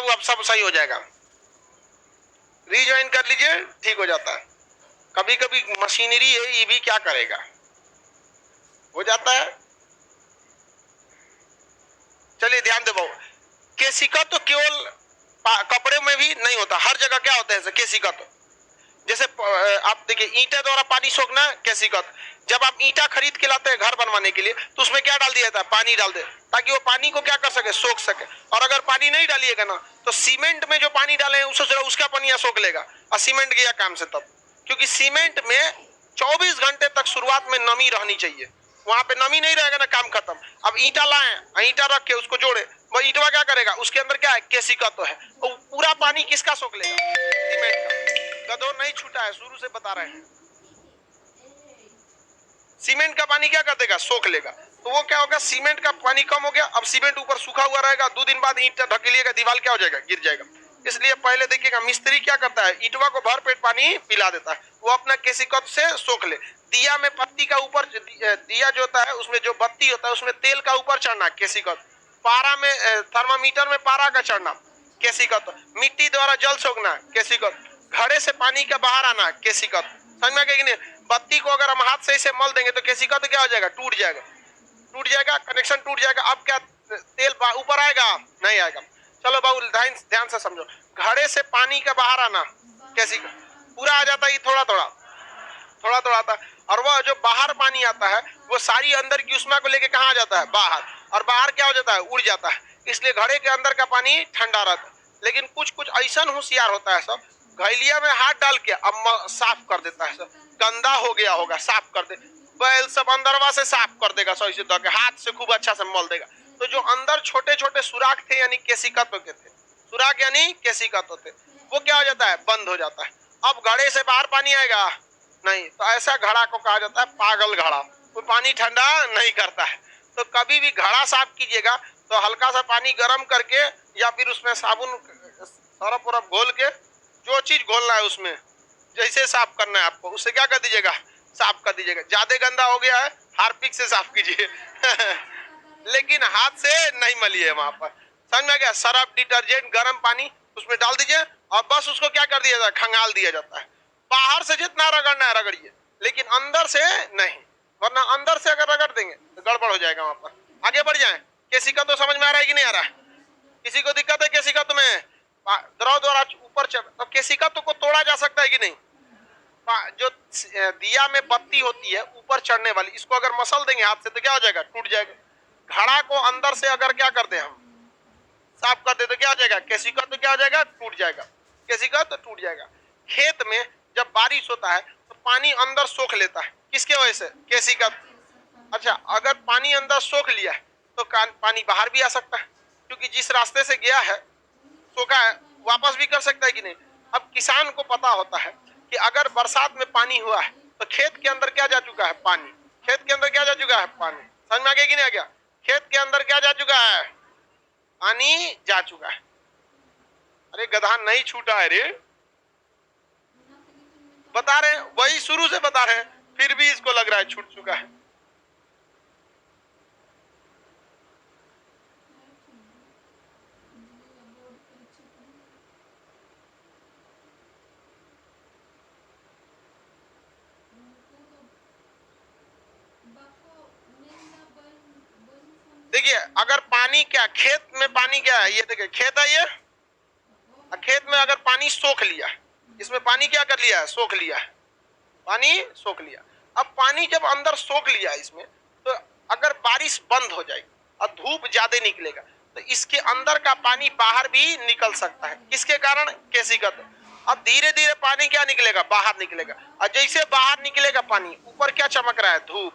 अब सब सही हो जाएगा, रीज्वाइन कर लीजिए, ठीक हो जाता है। कभी कभी मशीनरी है, ये भी क्या करेगा, हो जाता है। चलिए ध्यान दे बहु, केसिका तो केवल कपड़े में भी नहीं होता, हर जगह क्या होता है केसिका। तो जैसे आप देखिए ईंटे द्वारा पानी सोखना केसिकत। जब आप ईंटा खरीद के लाते हैं घर बनवाने के लिए तो उसमें क्या डाल दिया जाता है, पानी डाल दे, ताकि वो पानी को क्या कर सके, सोख सके। और अगर पानी नहीं डालिएगा ना तो सीमेंट में जो पानी डाले उससे जरा उसका पानी सोख लेगा और सीमेंट गया काम से तब, क्योंकि सीमेंट में 24 घंटे तक शुरुआत में नमी रहनी चाहिए, वहां पे नमी नहीं रहेगा ना काम खत्म। अब ईंटा लाए, ईंटा रख के उसको जोड़े, वो ईंटवा क्या करेगा, उसके अंदर क्या है, केसिका तो है, तो पूरा पानी किसका सोख लेगा, सीमेंट का। गदो नहीं छूटा है, शुरू से बता रहे हैं। सीमेंट का पानी क्या कर देगा, सोख लेगा। तो वो क्या होगा, सीमेंट का पानी कम हो गया, अब सीमेंट ऊपर सूखा हुआ रहेगा, 2 दिन बाद ईंट ढकेलिएगा, दीवार क्या हो जाएगा, गिर जाएगा। इसलिए पहले देखिएगा मिस्त्री क्या करता है, ईंटवा को भर पेट पानी पिला देता है, वो अपना केसिकत से सोख ले। दिया में पत्ती का ऊपर, दिया जो होता है उसमें जो बत्ती होता है उसमें तेल का ऊपर चढ़ना केसिकत, पारा में थर्मामीटर में पारा का चढ़ना केसिकत, मिट्टी द्वारा जल सोखना केसिकत, घड़े से पानी का बाहर आना केसिकत। समझ में आ गया कि नहीं। बत्ती को अगर हम हाथ से इसे मल देंगे तो केसिकत क्या हो जाएगा, टूट जाएगा, टूट जाएगा, कनेक्शन टूट जाएगा। अब क्या तेल ऊपर आएगा, नहीं आएगा। चलो बाबू ध्यान से समझो, घड़े से पानी का बाहर आना केसिकत, पूरा आ जाता है, थोड़ा थोड़ा थोड़ा थोड़ा आता है। और वह जो बाहर पानी आता है वो सारी अंदर की उष्मा को लेके कहाँ जाता है, बाहर, और बाहर क्या हो जाता है, उड़ जाता है। इसलिए घड़े के अंदर का पानी ठंडा रहता है। लेकिन कुछ कुछ ऐसा होशियार होता है सब, घैलिया में हाथ डाल के अब साफ कर देता है, सब गंदा हो गया होगा साफ कर दे, बैल सब अंदरवा से साफ कर देगा, सही से धो के हाथ से खूब अच्छा से मल देगा। तो जो अंदर छोटे छोटे सुराख थे यानी केसिकत्व के थे, सुराख यानी केसिकत्व थे, वो क्या हो जाता है, बंद हो जाता है। अब घड़े से बाहर पानी आएगा नहीं, तो ऐसा घड़ा को कहा जाता है पागल घड़ा, वो पानी ठंडा नहीं करता है। तो कभी भी घड़ा साफ कीजिएगा तो हल्का सा पानी गर्म करके या फिर उसमें साबुन सरफ उरफ घोल के, जो चीज घोलना है उसमें जैसे साफ करना है आपको, उससे क्या कर दीजिएगा, साफ कर दीजिएगा। ज्यादा गंदा हो गया है हार्पिक से साफ कीजिए लेकिन हाथ से नहीं मलिए वहां पर। समझ में आ गया, सरफ डिटर्जेंट गर्म पानी उसमें डाल दीजिए और बस उसको क्या कर दिया जाता है, खंगाल दिया जाता है। बाहर से जितना रगड़ना है रगड़िए, लेकिन अंदर से नहीं, वरना अंदर से अगर रगड़ देंगे तो गड़बड़ हो जाएगा वहां पर। आगे बढ़ जाए, किसी का तो समझ में आ रहा है कि नहीं आ रहा है, किसी को दिक्कत है, किसी का तुम्हें द्रव द्वारा ऊपर चढ़, तो किसी का तो को तोड़ा जा सकता है कि नहीं। जो दिया में बत्ती होती है ऊपर चढ़ने वाली, इसको अगर मसल देंगे हाथ से तो क्या हो जाएगा, टूट जाएगा। घड़ा को अंदर से अगर क्या कर दे, हम साफ कर दे तो क्या हो जाएगा, केसिका तो क्या हो जाएगा, टूट जाएगा, केसिका तो टूट जाएगा। खेत में जब बारिश होता है तो पानी अंदर सोख लेता है, किसके वजह से, केसिका। अच्छा, अगर पानी अंदर सोख लिया है तो पानी बाहर भी आ सकता है, क्योंकि जिस रास्ते से गया है सोखा है वापस भी कर सकता है कि नहीं। अब किसान को पता होता है कि अगर बरसात में पानी हुआ है तो खेत के अंदर क्या जा चुका है, पानी, खेत के अंदर क्या जा चुका है, पानी। समझ में आ गया कि नहीं आ गया, खेत के अंदर क्या जा चुका है, पानी जा चुका है। अरे गधा नहीं छूटा है रे, बता रहे वही शुरू से बता रहे, फिर भी इसको लग रहा है छूट चुका है। देखिए अगर पानी क्या, खेत में पानी क्या है, ये देखिए खेत है ये, खेत में अगर पानी सोख लिया, इसमें पानी क्या कर लिया है, सोख लिया है, पानी सोख लिया। अब पानी जब अंदर सोख लिया इसमें, तो अगर बारिश बंद हो जाएगी और धूप ज्यादा निकलेगा तो इसके अंदर का पानी बाहर भी निकल सकता है, किसके कारण, केसिकत। अब धीरे धीरे पानी क्या निकलेगा, बाहर निकलेगा, और जैसे बाहर निकलेगा पानी, ऊपर क्या चमक रहा है, धूप,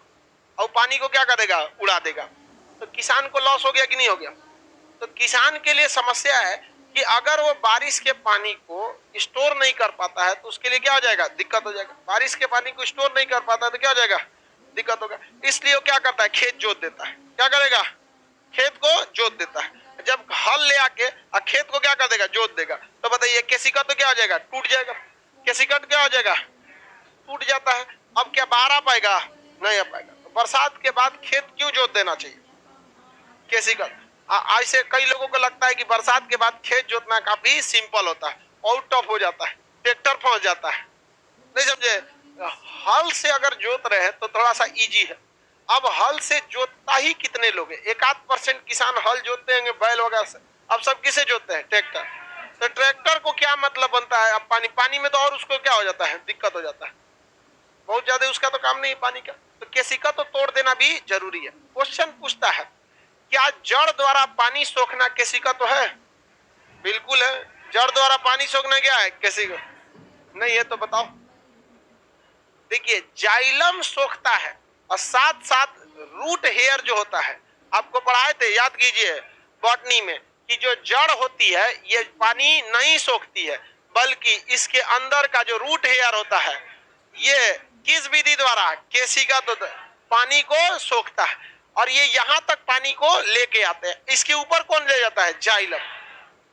और पानी को क्या कर देगा, उड़ा देगा। तो किसान को लॉस हो गया कि नहीं हो गया। तो किसान के लिए समस्या है कि अगर वो बारिश के पानी को स्टोर नहीं कर पाता है तो उसके लिए क्या हो जाएगा, दिक्कत हो जाएगा। बारिश के पानी को स्टोर नहीं कर पाता है तो क्या हो जाएगा, दिक्कत होगा। इसलिए वो क्या करता है, खेत जोत देता है, क्या करेगा, खेत को जोत देता है। जब हल ले आके खेत को क्या कर देगा, जोत देगा, तो बताइए केसिकट तो क्या हो जाएगा, टूट जाएगा, केसिकट क्या हो जाएगा, टूट जाता है। अब क्या बाहर आ पाएगा, नहीं आ पाएगा। तो बरसात के बाद खेत क्यों जोत देना चाहिए, केसिकट। ऐसे कई लोगों को लगता है कि बरसात के बाद खेत जोतना काफी सिंपल होता है, और टफ हो जाता है, ट्रैक्टर पहुंच जाता है, नहीं समझे। हल से अगर जोत रहे हैं तो थोड़ा सा इजी है। अब हल से जोतता ही कितने लोग हैं, 1-8% किसान हल जोतते हैं बैल वगैरह से। अब सब किसे जोतते हैं, ट्रैक्टर। तो ट्रैक्टर को क्या मतलब बनता है, अब पानी पानी में तो और उसको क्या हो जाता है, दिक्कत हो जाता है, बहुत ज्यादा उसका तो काम नहीं है पानी का। तो केसिका तो तोड़ देना भी जरूरी है। क्वेश्चन पूछता है, क्या जड़ द्वारा पानी सोखना केसिका तो है? बिल्कुल है। जड़ द्वारा पानी सोखना क्या है, केसिका नहीं है तो बताओ। देखिए जाइलम सोखता है और साथ साथ रूट हेयर जो होता है, आपको पढ़ाए थे, याद कीजिए बॉटनी में, कि जो जड़ होती है ये पानी नहीं सोखती है, बल्कि इसके अंदर का जो रूट हेयर होता है ये किस विधि द्वारा, केसिका तो पानी को सोखता है, और ये यहां तक पानी को लेके आते हैं। इसके ऊपर कौन ले जाता है, जाइलम।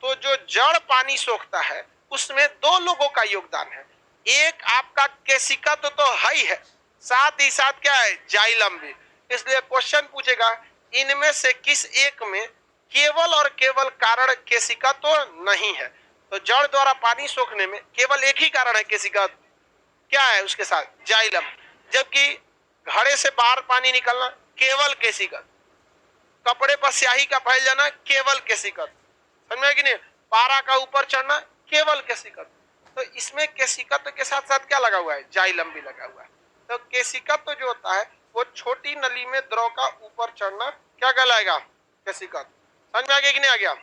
तो जो जड़ पानी सोखता है उसमें दो लोगों का योगदान है, एक आपका केसिका तो है ही है, साथ ही साथ क्या है, जाइलम भी। इसलिए क्वेश्चन पूछेगा, इनमें से किस एक में केवल और केवल कारण केसिका तो नहीं है। तो जड़ द्वारा पानी सोखने में केवल एक ही कारण है केसिका, क्या है उसके साथ, जाइलम। जबकि घड़े से बाहर पानी निकलना केवल केसिका, कपड़े पर स्याही का फैल जाना केवल केसिका, समझ में कि नहीं, पारा का ऊपर चढ़ना केवल केसिकत। तो इसमें केसिकत के साथ साथ क्या लगा हुआ है, जाइलम भी लगा हुआ है। तो केसिकत जो होता है वो छोटी नली में द्रव का ऊपर चढ़ना क्या कहलाएगा, केसिकत। समझ में आ गया कि नहीं आ गया।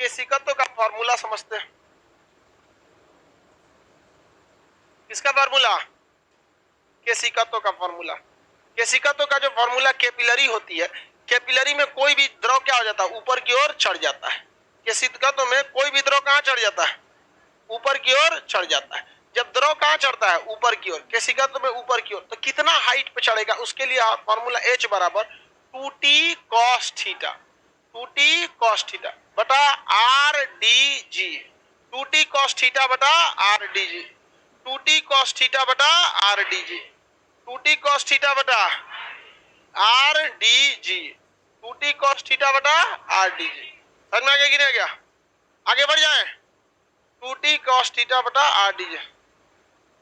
केसिकत का फॉर्मूला समझते हैं, किसका फॉर्मूला, केसिकत का फॉर्मूला। केसिकत का जो फॉर्मूला, कैपिलरी होती है, कैपिलरी में कोई भी द्रव क्या हो जाता है, ऊपर की ओर चढ़ जाता है। केसिकत में कोई भी द्रव कहां चढ़ जाता है, ऊपर की ओर चढ़ जाता है। जब द्रव कहां चढ़ता है, ऊपर की ओर, केसिकत में ऊपर की ओर, तो कितना हाइट पे चढ़ेगा, उसके लिए फॉर्मूला H बराबर 2t cos theta, 2t cos theta बटा RdG, 2t cos थीटा बटा RdG, 2t cos थीटा बटा RdG, 2t cos थीटा बटा RdG, 2t cos थीटा बटा RdG। समझ में आ गया कि नहीं आ गया, आगे बढ़ जाए। 2t cos थीटा बटा RdG।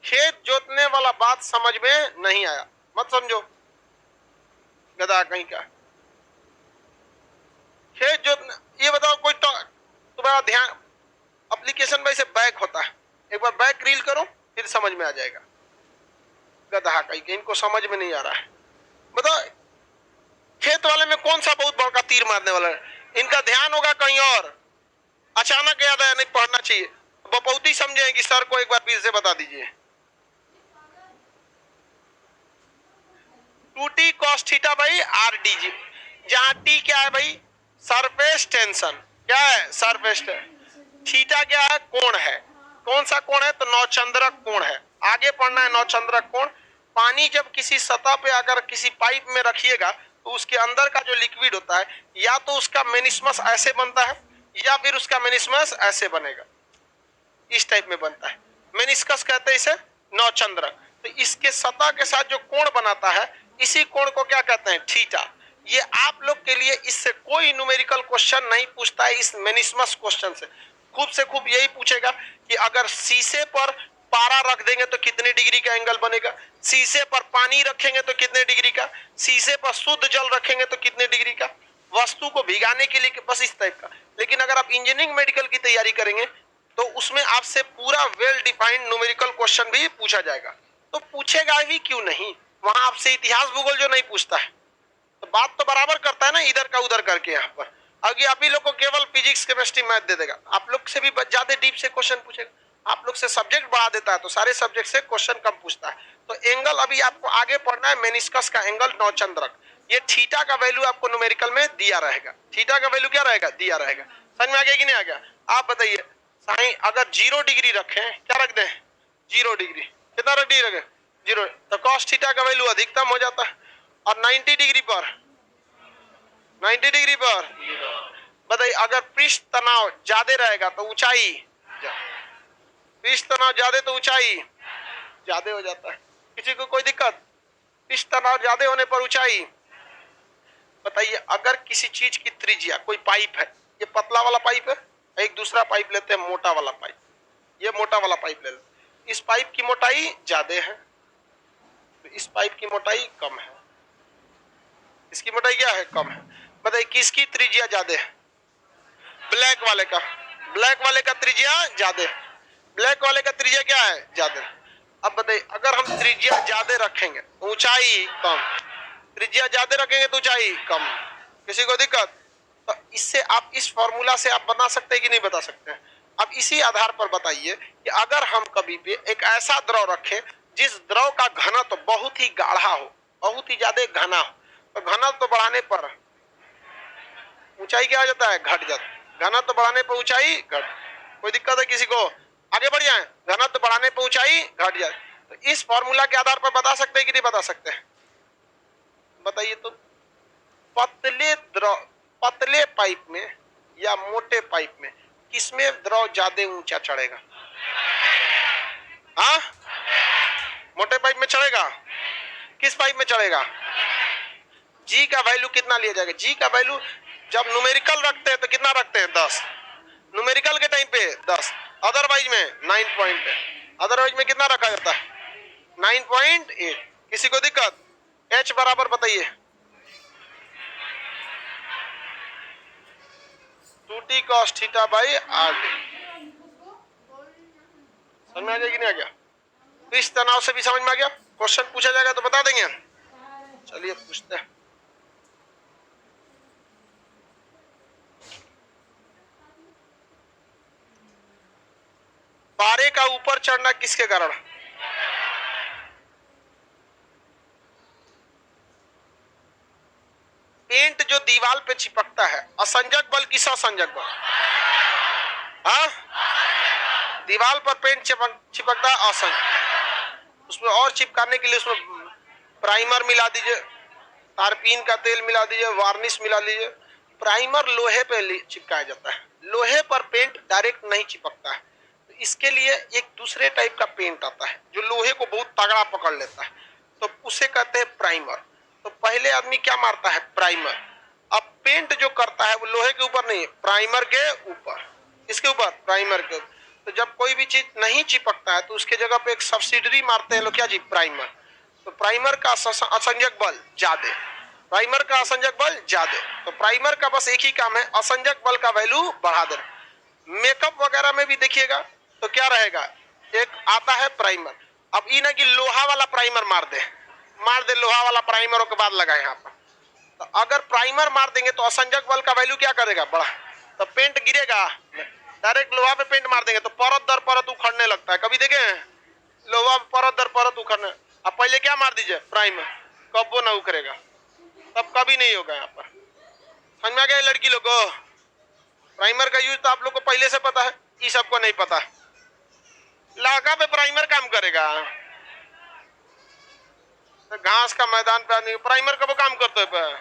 खेत जोतने वाला बात समझ में नहीं आया, मत समझो, गधा कहीं का। खेत जोतने, ये बताओ कोई तो तुम्हारा ध्यान, एप्लीकेशन में से बैक होता है, एक बार बैक रील करो फिर समझ में आ जाएगा। गधा कहीं के, इनको समझ में नहीं आ रहा है। बताओ खेत वाले में कौन सा बहुत बड़ा तीर मारने वाला है, इनका ध्यान होगा कहीं और, अचानक याद आया नहीं पढ़ना चाहिए, बपौती समझेंगे सर को एक बार फिर से बता दीजिए। 2t cos theta by RdG, जहां t क्या है भाई, सरफेस टेंशन, क्या है, सरफेस टेंशन। थीटा क्या है, कोण है, कौन सा कोण है, तो नौचंद्रक कोण है। आगे पढ़ना है नौचंद्रक कोण। पानी जब किसी सतह पे अगर किसी पाइप में रखिएगा तो उसके अंदर का जो लिक्विड होता है, या तो उसका मेनिस्मस ऐसे बनता है या फिर उसका मेनिस्मस ऐसे बनेगा, इस टाइप में बनता है, मेनिस्कस कहते हैं इसे, नौचंद्रक। तो इसके सतह के साथ जो कोण बनाता है, इसी कोण को क्या कहते हैं, थीटा। ये आप लोग के लिए इससे कोई न्यूमेरिकल क्वेश्चन नहीं पूछता है, इस मेनिस्मस क्वेश्चन से खूब से खूब यही पूछेगा कि अगर शीशे पर पारा रख देंगे तो कितने डिग्री का एंगल बनेगा, शीशे पर पानी रखेंगे तो कितने डिग्री का, शीशे पर शुद्ध जल रखेंगे तो कितने डिग्री का, वस्तु को भिगाने के लिए, बस इस टाइप का। लेकिन अगर आप इंजीनियरिंग मेडिकल की तैयारी करेंगे तो उसमें आपसे पूरा वेल डिफाइंड न्यूमेरिकल क्वेश्चन भी पूछा जाएगा। तो पूछेगा भी क्यों नहीं, वहां आपसे इतिहास भूगोल जो नहीं पूछता है, तो बात तो बराबर करता है ना, इधर का उधर करके। यहाँ पर अगर आप ही लोग को केवल फिजिक्स केमिस्ट्री मैथ दे देगा, आप लोग से भी ज्यादा डीप से क्वेश्चन पूछेगा। आप लोग से सब्जेक्ट बढ़ा देता है तो सारे सब्जेक्ट से क्वेश्चन कम पूछता है। तो एंगल अभी आपको आगे पढ़ना है, मेनिस्कस का एंगल नौचंद्रक। ये थीटा का वैल्यू आपको न्यूमेरिकल में दिया रहेगा, थीटा का वैल्यू क्या रहेगा, दिया रहेगा। समझ में आ गया कि नहीं आ गया। आप बताइए साईं, अगर 0 डिग्री रखें, क्या रख दें, 0 डिग्री, कितना डिग्री रखें, 0, तो कॉस थीटा का वैल्यू अधिकतम हो जाता है। और 90 डिग्री पर, 90 डिग्री पर बताइए, अगर पृष्ठ तनाव ज्यादा रहेगा तो ऊंचाई, पृष्ठ तनाव ज्यादा तो ऊंचाई ज्यादा हो जाता है। किसी को कोई दिक्कत? पृष्ठ तनाव ज्यादा होने पर ऊंचाई। बताइए, अगर किसी चीज की त्रिज्या, कोई पाइप है, ये पतला वाला पाइप है, एक दूसरा पाइप लेते हैं मोटा वाला पाइप, ये मोटा वाला पाइप ले लेते, इस पाइप की मोटाई ज्यादा है तो इस पाइप की मोटाई कम है, इसकी मोटाई क्या है? कम है। बताइए, किसकी त्रिज्या ज्यादा है? ब्लैक वाले का। ब्लैक वाले का त्रिज्या ज्यादा है। ब्लैक वाले का त्रिज्या क्या है? ज्यादा है। अब बताइए, अगर हम त्रिज्या ज्यादा रखेंगे तो ऊंचाई कम, त्रिज्या ज्यादा रखेंगे तो ऊंचाई कम। किसी को दिक्कत? तो इससे आप, इस फॉर्मूला से आप बता सकते हैं कि नहीं बता सकते हैं? अब इसी आधार पर बताइए कि अगर हम कभी भी एक ऐसा द्रव रखें जिस द्रव का घनत्व तो बहुत ही गाढ़ा हो, बहुत ही ज्यादा घना हो, तो घनत्व तो बढ़ाने पर ऊंचाई क्या हो जाता है? घट जाता है। घनत्व बढ़ाने पर ऊंचाई घट। कोई दिक्कत है किसी को? आगे बढ़ जाए। घनत्व बढ़ाने पर ऊंचाई घट जाए। तो इस फॉर्मूला के आधार पर बता सकते हैं कि नहीं बता सकते हैं? बताइए तो, पतले द्रव, पतले पाइप में या मोटे पाइप में किसमें द्रव ज्यादा ऊंचा चढ़ेगा? हाँ, मोटे पाइप में चढ़ेगा। किस पाइप में चढ़ेगा? जी का वैल्यू कितना लिया जाएगा? जी का वैल्यू जब न्यूमेरिकल रखते हैं तो कितना रखते हैं? 10। न्यूमेरिकल के टाइम पे 10, अदरवाइज में 9 पॉइंट, अदरवाइज में कितना रखा जाता है? 9.8। किसी को दिक्कत? H बराबर बताइए, 2t cos theta by R D. समझ में आ जाएगी? नहीं आ गया? इस तनाव से भी समझ में आ गया? क्वेश्चन पूछा जाएगा तो बता देंगे। चलिए पूछते हैं। पारे का ऊपर चढ़ना किसके कारण? पेंट जो दीवार पे चिपकता है, असंजक बल की ससंजक बल? हाँ, दीवार पर पेंट चिपकता है असंजक, उसमें और चिपकाने के लिए उसमें प्राइमर मिला दीजिए, तारपीन का तेल मिला दीजिए, वार्निश मिला लीजिए। प्राइमर लोहे पे चिपकाया जाता है, लोहे पर पेंट डायरेक्ट नहीं चिपकता है। तो इसके लिए एक दूसरे टाइप का पेंट आता है जो लोहे को बहुत तगड़ा पकड़ लेता है, तो उसे कहते हैं प्राइमर। तो पहले आदमी क्या मारता है? प्राइमर। अब पेंट जो करता है वो लोहे के ऊपर नहीं, प्राइमर के ऊपर। इसके ऊपर, प्राइमर के ऊपर। तो जब कोई भी चीज नहीं चिपकता है तो उसके जगह पे एक सब्सिडरी मारते हैं लोग, क्या जी? प्राइमर। तो प्राइमर का असंजक बल ज्यादा, प्राइमर का असंजक बल ज्यादा। तो प्राइमर का बस एक ही काम है, असंजक बल का वैल्यू बढ़ा देना। मेकअप वगैरह में भी देखिएगा तो क्या रहेगा? एक आता है प्राइमर। अब ये ना कि लोहा वाला प्राइमर मार दे लोहा वाला प्राइमर के बाद लगा यहाँ पर। तो अगर प्राइमर मार देंगे तो असंजक बल का वैल्यू क्या करेगा? बढ़ा। तो पेंट गिरेगा, डायरेक्ट लोहा पे पेंट मार देंगे तो परत दर परत उखड़ने लगता है। कभी देखे लोहा परत दर परत उखड़ने? अब पहले क्या मार दीजिए? प्राइमर, कब वो ना उखड़ेगा, तब कभी नहीं होगा। यहाँ पर समझ में आ गया लड़की लोग को? प्राइमर का यूज तो आप लोग को पहले से पता है, ये सबको नहीं पता। लड़का पे प्राइमर काम करेगा? तो घास का मैदान पे आदमी प्राइमर का वो काम करते है।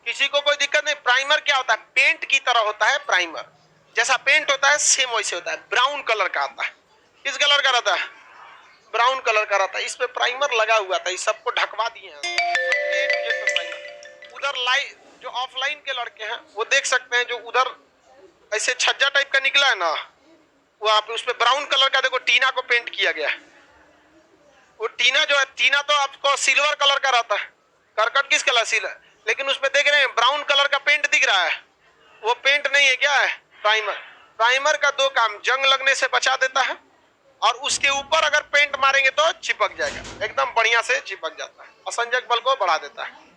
किसी को कोई दिक्कत नहीं? प्राइमर क्या होता है? पेंट की तरह होता है प्राइमर, जैसा पेंट होता है सेम वैसे होता है। ब्राउन कलर का आता है। किस कलर का रहता है? ब्राउन कलर का रहता है। इस पे प्राइमर लगा हुआ था, इस सबको ढकवा दिए हैं। उधर लाइट जो ऑफलाइन के लड़के हैं वो देख सकते हैं, जो उधर ऐसे छज्जा टाइप का निकला है ना, वहां पे उस पे ब्राउन कलर का देखो टीना को पेंट किया गया है। वो टीना जो है, टीना तो आपको सिल्वर कलर का रहता है, करकट किस कलर? सिल्वर। लेकिन उसमें देख रहे हैं ब्राउन कलर का पेंट दिख रहा है, वो पेंट नहीं है, क्या है? प्राइमर। प्राइमर का दो काम, जंग लगने से बचा देता है और उसके ऊपर अगर पेंट मारेंगे तो चिपक जाएगा, एकदम बढ़िया से चिपक जाता है, असंजक बल को बढ़ा देता है।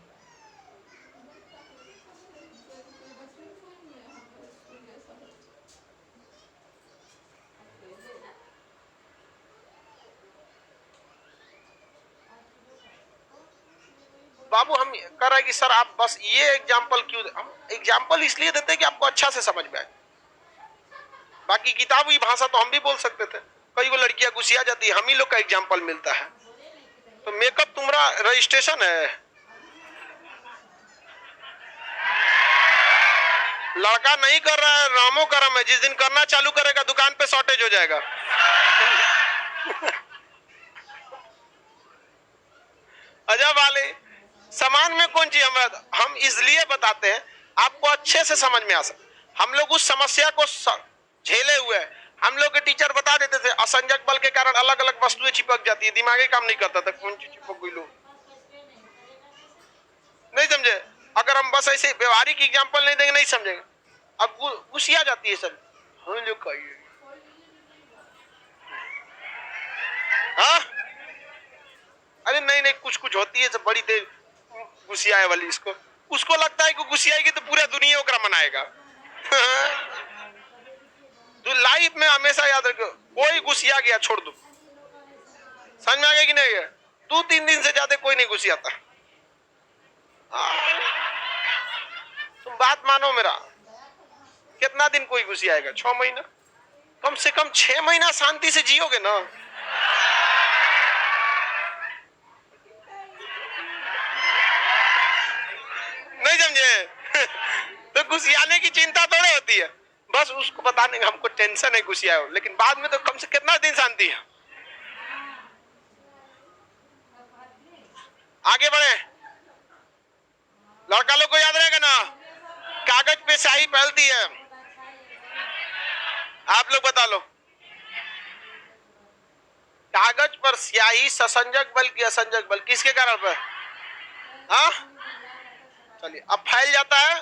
बाबू हम कह रहे हैं कि सर आप बस ये एग्जाम्पल क्यों हम एग्जाम्पल इसलिए देते हैं कि आपको अच्छा से समझ में आए। बाकी किताबी भाषा तो हम भी बोल सकते थे, कई वो लड़कियां गुस्सिया जाती है, हम ही लोग का एग्जाम्पल मिलता है। तो मेकअप तुम्हारा रजिस्ट्रेशन है, लड़का नहीं कर रहा है, रामो करम है। जिस दिन करना चालू करेगा दुकान पे शॉर्टेज हो जाएगा। अजब वाले सामान में कौन चीज हम इसलिए बताते हैं आपको अच्छे से समझ में आ सके। हम लोग उस समस्या को झेले हुए हैं। हम लोग के टीचर बता देते थे असंजक बल के कारण अलग अलग वस्तुएं चिपक जाती है, दिमागी काम नहीं करता था, कौन चीज चिपक गई लो नहीं समझे। अगर हम बस ऐसे व्यवहारिक एग्जाम्पल नहीं देंगे नहीं समझेंगे। अब गुस्सिया जाती है सब, हम लोग कहिए हाँ अरे नहीं नहीं कुछ कुछ होती है सब बड़ी देर गुस्सियाए वाली। इसको उसको लगता है कि गुस्सियाएगी तो पूरा दुनिया ओकरा मनाएगा। तो लाइफ में हमेशा याद रखो, कोई गुस्सिया गया छोड़ दो। समझ में आ गया कि नहीं? 2-3 दिन से ज्यादा कोई नहीं गुस्सियाता। तुम बात मानो मेरा, कितना दिन कोई गुस्सियाएगा? 6 महीना, कम से कम 6 महीना शांति से जियोगे ना। नहीं समझे? तो गुस्सियाने की चिंता थोड़ी होती है, बस उसको बताने का हमको टेंशन है गुस्सिया हो, लेकिन बाद में तो कम से कितना दिन शांति है। आगे बढ़े, लड़का लोग को याद रहेगा ना, कागज पे स्याही फैलती है। आप लोग बता लो, कागज पर स्याही ससंजक बल की असंजक बल किसके कारण पर? हाँ चलिए, अब फैल जाता है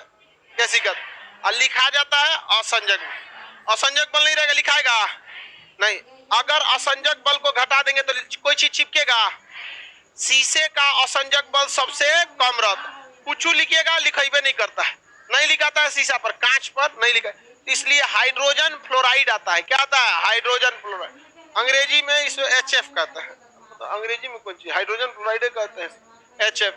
कैसिकत और लिखा जाता है असंजक बल। असंजक बल नहीं रहेगा, लिखाएगा नहीं। अगर असंजक बल को घटा देंगे तो कोई चीज चिपकेगा। शीशे का असंजक बल सबसे कम रहता, कुछ लिखिएगा लिखेबे नहीं करता है, नहीं लिखाता है शीशा पर, कांच पर नहीं लिखा। इसलिए हाइड्रोजन फ्लोराइड आता है। क्या आता है? Hydrogen fluoride. अंग्रेजी में इसे HF कहते हैं। तो अंग्रेजी में कौन चीज हाइड्रोजन फ्लोराइड कहते हैं, HF।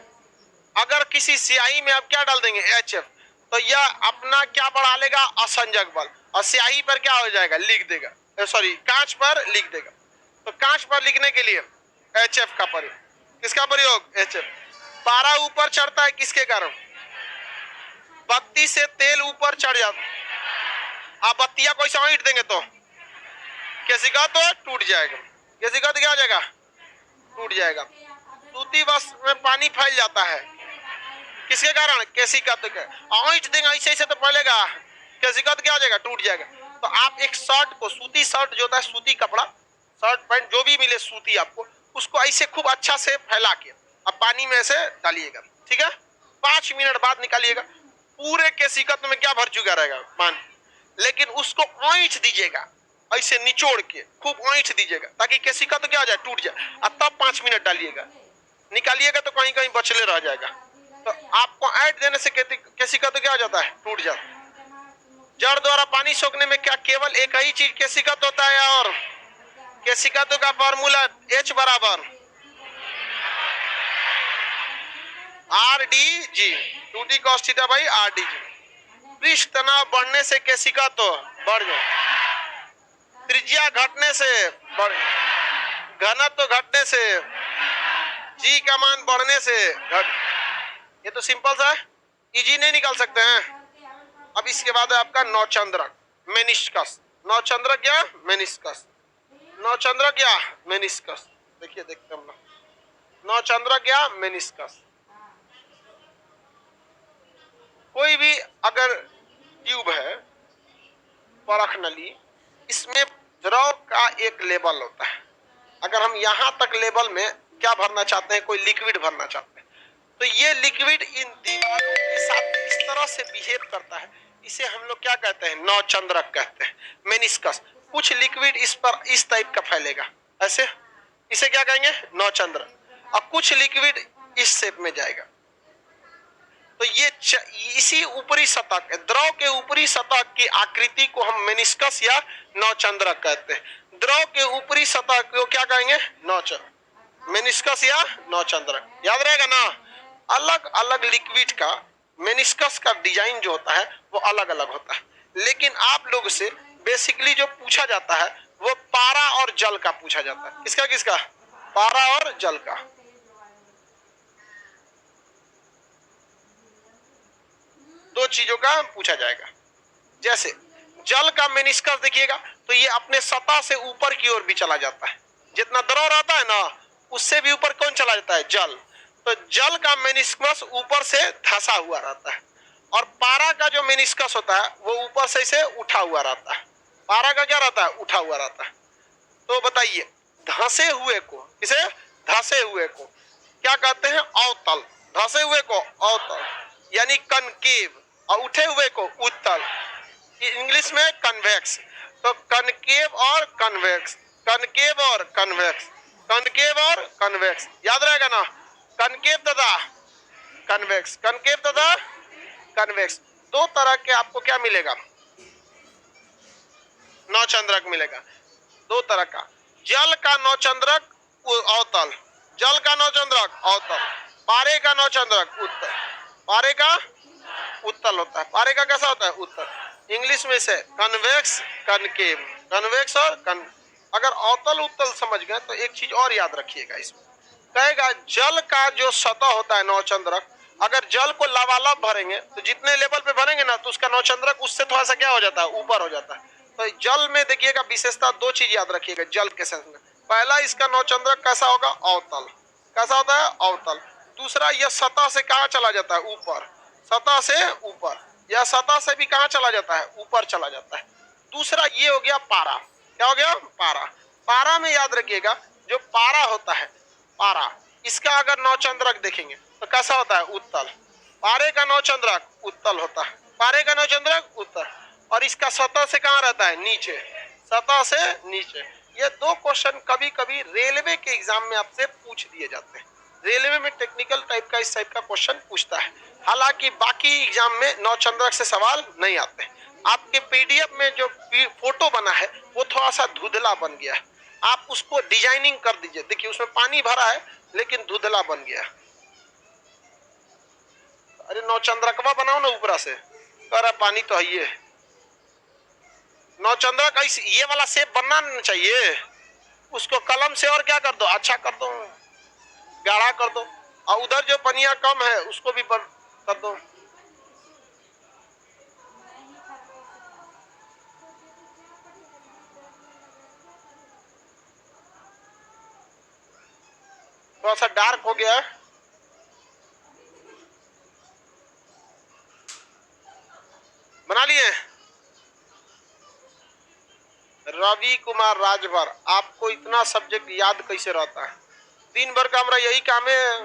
अगर किसी स्याही में आप क्या डाल देंगे HF, तो यह अपना क्या बढ़ा लेगा? असंजक बल। और स्याही पर क्या हो जाएगा? लिख देगा, सॉरी कांच पर लिख देगा। तो कांच पर लिखने के लिए HF का प्रयोग। किसका प्रयोग? HF। पारा ऊपर चढ़ता है किसके कारण? बत्ती से तेल ऊपर चढ़ जाता। आप बत्तियां कोई से ईंट देंगे तो केसिका तो टूट जाएगा। केसिका तो क्या हो जाएगा? टूट जाएगा। सूती वस्त्र में पानी फैल जाता है किसके कारण? केसिका तो ईंट देंगे ऐसे ऐसे तो फैलेगा, केसिका तो क्या हो जाएगा? टूट जाएगा। तो आप एक शर्ट को, सूती शर्ट जो होता है, सूती कपड़ा, शर्ट पैंट जो भी मिले सूती आपको, उसको ऐसे खूब अच्छा से फैला के अब पानी में से डालिएगा, ठीक है? 5 मिनट बाद निकालिएगा, पूरे केसिकत में क्या भर चुका रहेगा? पानी। लेकिन उसको ऐंठ दीजिएगा, ऐसे निचोड़ के खूब ऐंठ दीजिएगा ताकि केसिकत क्या हो जाए? टूट जाए। और तब 5 मिनट डालिएगा, निकालिएगा तो कहीं कहीं बचले रह जाएगा। तो आपको ऐंठ देने से केसिकत क्या हो जाता है? टूट जाता है। जड़ द्वारा पानी सोखने में क्या केवल एक ही चीज केसिकत होता है? और केसिकत का फॉर्मूला H बराबर RdG, 2D cos theta by RdG। पृष्ठ तनाव बढ़ने से केसिका तो बढ़ जाए, त्रिज्या घटने से बढ़, घनत्व तो घटने से, G का मान बढ़ने से घट। ये तो सिंपल सा है, इजी नहीं निकाल सकते हैं। अब इसके बाद है आपका नौचंद्रक, मेनिस्कस। नौचंद्रक या मेनिस्कस? नौचंद्रक या मेनिस्कस? देखिए देखते हम लोग, नौचंद्रक या मेनिस्कस। कोई भी अगर ट्यूब है, परख नली, इसमें द्रव का एक लेवल होता है। अगर हम यहाँ तक लेवल में क्या भरना चाहते हैं, कोई लिक्विड भरना चाहते हैं, तो ये लिक्विड इन दीवारों के साथ इस तरह से बिहेव करता है, इसे हम लोग क्या कहते हैं? नौचंद्रक कहते हैं, मेनिस्कस। कुछ लिक्विड इस पर इस टाइप का फैलेगा ऐसे, इसे क्या कहेंगे? नौचंद्रक। और कुछ लिक्विड इस शेप में जाएगा। तो ये इसी ऊपरी सतह, द्रव के ऊपरी सतह की आकृति को हम मेनिस्कस या नौचंद्रक कहते हैं। द्रव के ऊपरी सतह को क्या कहेंगे? नौचंद्रक, मेनिस्कस या नौचंद्रक। याद रहेगा ना? अलग अलग लिक्विड का मेनिस्कस का डिजाइन जो होता है वो अलग अलग होता है। लेकिन आप लोग से बेसिकली जो पूछा जाता है वो पारा और जल का पूछा जाता है। किसका किसका? पारा और जल का। दो चीजों का पूछा जाएगा। जैसे जल का मेनिस्कस देखिएगा तो ये अपने सतह से ऊपर की ओर भी चला जाता है, जितना द्रव रहता है ना उससे भी ऊपर कौन चला जाता है? जल। तो जल का मेनिस्कस ऊपर से धंसा हुआ रहता है और पारा का जो मेनिस्कस होता है वो ऊपर से इसे उठा हुआ रहता है। पारा का क्या रहता है? उठा हुआ रहता है। तो बताइए धंसे हुए को, इसे धंसे हुए को क्या कहते हैं? अवतल। धंसे हुए को अवतल यानी कनकेव, और उठे हुए को उत्तल, इंग्लिश में कन्वेक्स। तो कनकेव और कन्वेक्स, कनकेव और कन्वेक्स, कनकेव और कन्वेक्स, याद रहेगा ना? कनकेव तथा कन्वेक्स, कनकेव तथा कन्वेक्स। दो तरह के आपको क्या मिलेगा? नौचंद्रक मिलेगा, दो तरह का। जल का नौचंद्रक अवतल, जल का नौचंद्रक अवतल, पारे का नौचंद्रक उत्तल। पारे का उत्तल होता है, पारे का कैसा होता है? उत्तल। इंग्लिश में से कन्वेक्स कनकेव, कन्वेक्स और अगर अवतल उत्तल समझ गए तो एक चीज और याद रखिएगा इसमें, कहेगा जल का जो सतह होता है नौचंद्रक, अगर जल को लबालब भरेंगे तो जितने लेवल पे भरेंगे ना तो उसका नौचंद्रक उससे थोड़ा सा क्या हो जाता है? ऊपर हो जाता है। तो जल में देखिएगा विशेषता, दो चीज याद रखिएगा जल के सेंस में। पहला, इसका नौचंद्रक कैसा होगा? अवतल। कैसा होता है? अवतल। दूसरा, यह सतह से कहाँ चला जाता है? ऊपर। सतह से ऊपर, या सतह से भी कहाँ चला जाता है? ऊपर चला जाता है। दूसरा ये हो गया पारा। क्या हो गया? पारा। पारा में याद रखिएगा जो पारा होता है, पारा, इसका अगर नौचंद्रक देखेंगे तो कैसा होता है? उत्तल। पारे का नौचंद्रक उत्तल होता है, पारे का नौचंद्रक उत्तल। और इसका सतह से कहाँ रहता है? नीचे, सतह से नीचे। ये दो क्वेश्चन कभी कभी रेलवे के एग्जाम में आपसे पूछ दिए जाते हैं। रेलवे में टेक्निकल टाइप का इस टाइप का क्वेश्चन पूछता है, हालांकि बाकी एग्जाम में नौचंद्रक से सवाल नहीं आते। आपके पीडीएफ में जो फोटो बना है वो थोड़ा सा धुंधला बन गया है, आप उसको डिजाइनिंग कर दीजिए। देखिए उसमें पानी भरा है लेकिन धुंधला बन गया। अरे नौचंद्रकवा बनाओ ना ऊपरा से, कह रहा पानी तो है ये। नौचंद्रक ऐसे ये वाला शेप बनना चाहिए, उसको कलम से और क्या कर दो? अच्छा कर दो, गाढ़ा कर दो, और उधर जो पनिया कम है उसको भी कर दो। थोड़ा सा डार्क हो गया है। बना लिए? रवि कुमार राजभर, आपको इतना सब्जेक्ट याद कैसे रहता है? दिन भर का हमारा यही काम है।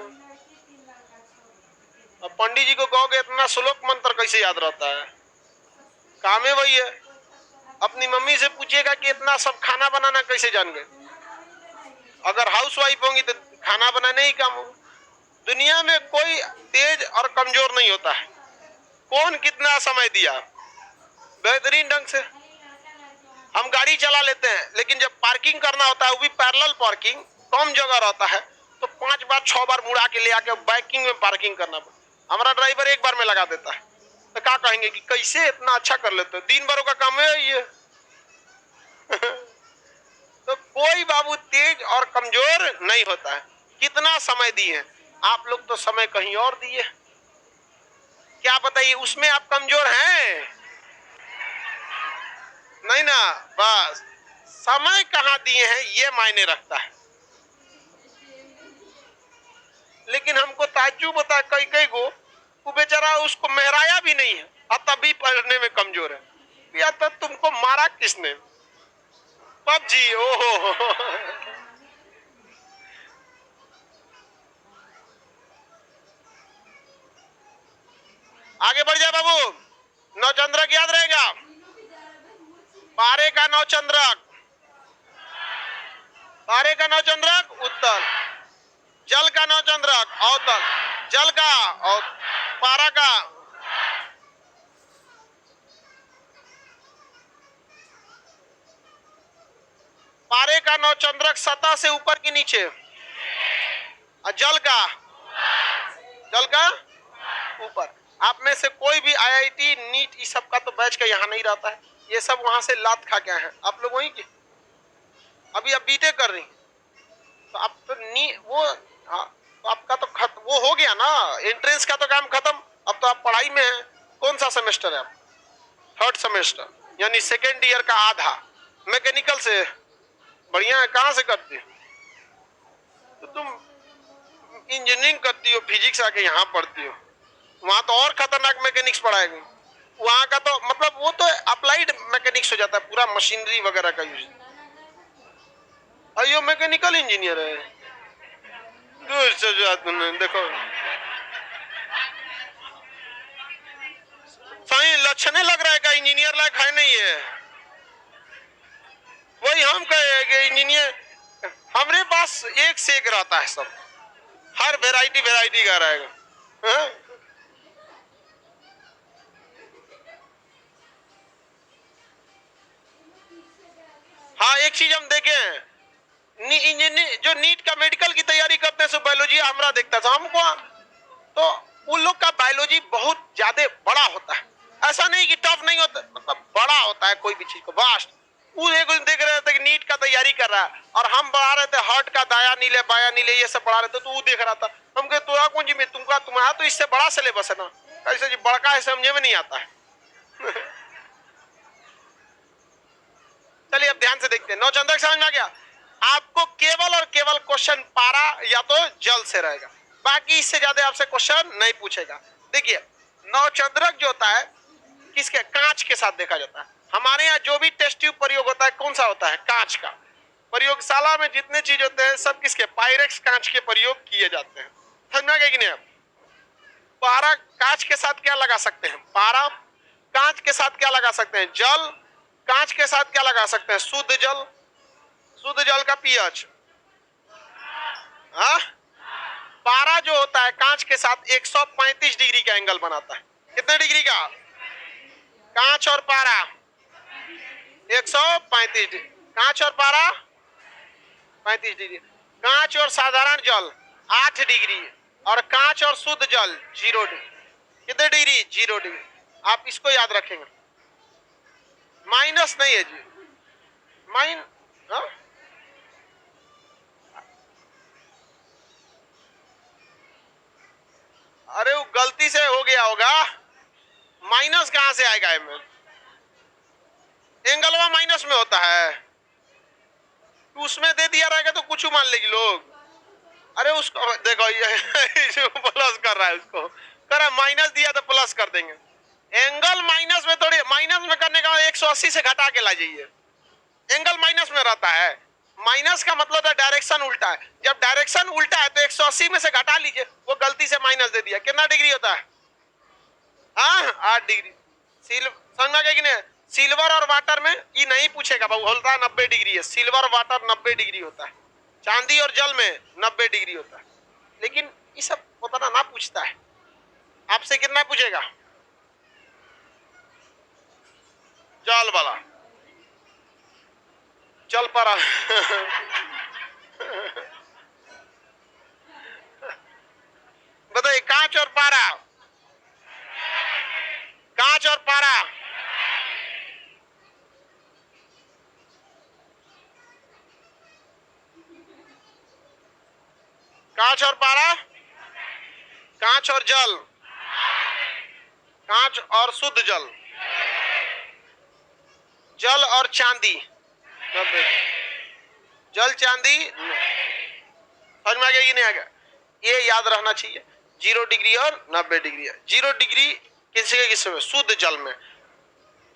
अब पंडित जी को कहोगे इतना श्लोक मंत्र कैसे याद रहता है? काम है वही है। अपनी मम्मी से पूछिएगा कि इतना सब खाना बनाना कैसे जान गए? अगर हाउस वाइफ होंगी तो खाना बनाने ही काम होगा। दुनिया में कोई तेज और कमजोर नहीं होता है। कौन कितना समय दिया बेहतरीन ढंग से। हम गाड़ी चला लेते हैं लेकिन जब पार्किंग करना होता है, वो भी पैरेलल पार्किंग, कम जगह रहता है तो 5 बार 6 बार मुड़ा के ले आके बाइकिंग में पार्किंग करना पड़ता। हमारा ड्राइवर एक बार में लगा देता है, तो क्या कहेंगे कि कैसे इतना अच्छा कर लेते हो? दिन भरों का काम है ये। तो कोई बाबू तेज और कमजोर नहीं होता है। कितना समय दिए आप लोग, तो समय कहीं और दिए। क्या बताइए उसमें आप कमजोर हैं? नहीं ना, बस समय कहाँ दिए हैं ये मायने रखता है। लेकिन हमको ताज्जुब होता है कई कई को, वो बेचारा उसको मेहराया भी नहीं है और तब भी पढ़ने में कमजोर है। या तो तुमको मारा किसने? पबजी। ओहो। आगे बढ़ जाए बाबू, नौचंद्रक याद रहेगा। पारे का नौचंद्रक, पारे का नौचंद्रक उत्तल, जल का नौचंद्रक अवतल, जल का और पारा का पारे का नौचंद्रक सतह से ऊपर की नीचे, और जल का ऊपर। आप में से कोई भी आईआईटी नीट इस सब का तो बैच का यहाँ नहीं रहता है, ये सब वहां से लात खा के आए हैं। आप लोग वहीं की अभी आप बीटेक कर रही हैं, तो आप तो वो, हाँ, तो आपका तो वो हो गया ना, एंट्रेंस का तो काम खत्म। अब तो आप पढ़ाई में है। कौन सा सेमेस्टर है आप? थर्ड सेमेस्टर, यानी सेकेंड ईयर का आधा। मैकेनिकल से बढ़िया है। कहाँ से करती हो? तो तुम इंजीनियरिंग करती हो, फिजिक्स आके यहाँ पढ़ती हो। वहां तो और खतरनाक मैकेनिक्स पढ़ाएंगे। वहां का तो मतलब वो तो अप्लाइड मैकेनिक्स हो जाता है, पूरा मशीनरी वगैरह का यूज। अयो मैकेनिकल इंजीनियर है। दूर से जो तुमने देखो, सही लक्षण लग रहा है का इंजीनियर लायक है नहीं है। वही हम कहे कि इंजीनियर हमारे पास एक से एक रहता है, सब हर वेराइटी का रहेगा। हाँ? हाँ, एक चीज हम देखे हैं, इंजीनियर जो नीट का मेडिकल की तैयारी करते हैं, सो बायोलॉजी हमारा देखता था हमको, तो उन लोग का बायोलॉजी बहुत ज्यादा बड़ा होता है। ऐसा नहीं कि टफ नहीं होता, मतलब बड़ा होता है कोई भी चीज को, वास्ट। वो एक देख रहे थे कि नीट का तैयारी कर रहा है, और हम पढ़ा रहे थे हार्ट का दाया नीले बाया नीले ये सब पढ़ा रहे थे, तो वो देख रहा था। हम कहे तो कौन जी में तुम्हारा तो इससे बड़ा सिलेबस है ना। कैसे जी बड़का है, समझे में नहीं आता है। चलिए अब ध्यान से देखते हैं। नौचंद्रक समझ में आ गया? आपको केवल और केवल क्वेश्चन पारा या तो जल से रहेगा, बाकी इससे ज्यादा आपसे क्वेश्चन नहीं पूछेगा। देखिए नौचंद्रक जो होता है किसके, कांच के साथ देखा जाता है। हमारे यहाँ जो भी टेस्ट ट्यूब प्रयोग होता है कौन सा होता है? कांच का। प्रयोगशाला में जितने चीज होते हैं सब किसके, पायरेक्स कांच के प्रयोग किए जाते हैं। समझ में आ गया कि नहीं? पारा कांच के साथ क्या लगा सकते हैं? पारा। कांच के साथ क्या लगा सकते हैं? जल। कांच के साथ क्या लगा सकते हैं? शुद्ध जल। शुद्ध जल का पीएच। हाँ, पारा जो होता है कांच के साथ 135 डिग्री का एंगल बनाता है। कितने डिग्री का? कांच और पारा 135 डिग्री। कांच और पारा 35 डिग्री। कांच और साधारण जल 8 डिग्री, और कांच और शुद्ध जल 0 डिग्री। कितने डिग्री? 0 डिग्री। आप इसको याद रखेंगे, माइनस नहीं है जी। माइन हाँ? अरे वो गलती से हो गया होगा। माइनस कहां से आएगा? एंगलवा माइनस में होता है, उसमें दे दिया रहेगा तो कुछ मान लेगी लोग। अरे उसको देखो ये प्लस कर रहा है, उसको कर रहा माइनस दिया तो प्लस कर देंगे। एंगल माइनस में थोड़ी, माइनस में करने का 180 से घटा के ला जाइए। एंगल माइनस में रहता है। माइनस का मतलब है डायरेक्शन उल्टा है। जब डायरेक्शन उल्टा है तो 180 में से घटा लीजिए। वो गलती से माइनस दे दिया। कितना डिग्री होता है? हाँ, 8 डिग्री। समझ में आ गया कि नहीं? सिल्वर और वाटर में ये नहीं पूछेगा बाबू, होता है 90 डिग्री है। सिल्वर वाटर 90 डिग्री होता है। चांदी और जल में 90 डिग्री होता है। लेकिन ये सब उतना ना पूछता है। आपसे कितना पूछेगा? जल वाला जल पर बताइए, कांच और पारा। कांच और पारा कांच और पारा, कांच और जल, कांच और शुद्ध जल, जल और चांदी। जल चांदी समझ में आ गया कि नहीं आ गया? ये याद रहना चाहिए। 0 डिग्री और 90 डिग्री है। 0 डिग्री किसी में शुद्ध जल में।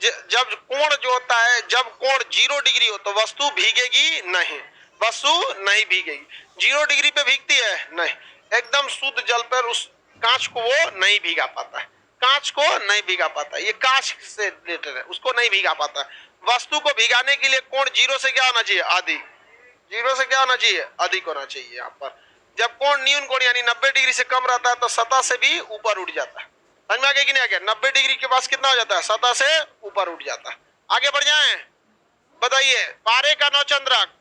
जब कोण जो होता है, जब कोण 0 डिग्री हो तो वस्तु भीगेगी नहीं, वस्तु नहीं भीगेगी। 0 डिग्री पे भीगती है नहीं, एकदम शुद्ध जल पर उस कांच को वो नहीं भीगा पाता है। कांच को नहीं भीगा पाता, ये कांच से रिलेटेड है, उसको नहीं भीगा पाता। वस्तु को भिगाने के लिए कोण 0 से क्या होना चाहिए? अधिक। 0 से क्या होना चाहिए? अधिक होना चाहिए। यहाँ पर जब कोण न्यून कोण यानी 90 डिग्री से कम रहता है तो सतह से भी ऊपर उठ जाता है। समझ में आ गया कि नहीं आ गया? 90 डिग्री के पास कितना हो जाता है? सतह से ऊपर उठ जाता है। आगे बढ़ जाएं, बताइए। पारे का नौचंद्रक,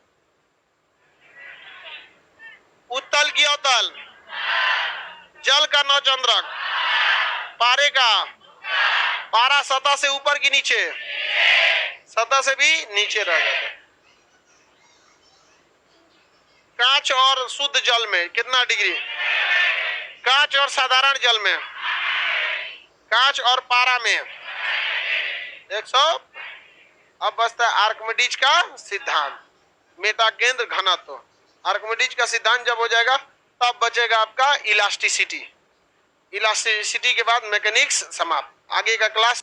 उत्तल की अवतल, जल का नौचंद्रक, पारे का। पारा सतह से ऊपर की नीचे? सतह से भी नीचे रह जाता है। कांच और शुद्ध जल में कितना डिग्री? कांच और साधारण जल में, कांच और पारा में 100। अब बचता है आर्किमिडीज का सिद्धांत, मेटा केंद्र घनत्व। आर्किमिडीज का सिद्धांत जब हो जाएगा तब बचेगा आपका इलास्टिसिटी। इलास्टिसिटी के बाद मैकेनिक्स समाप्त। आगे का क्लास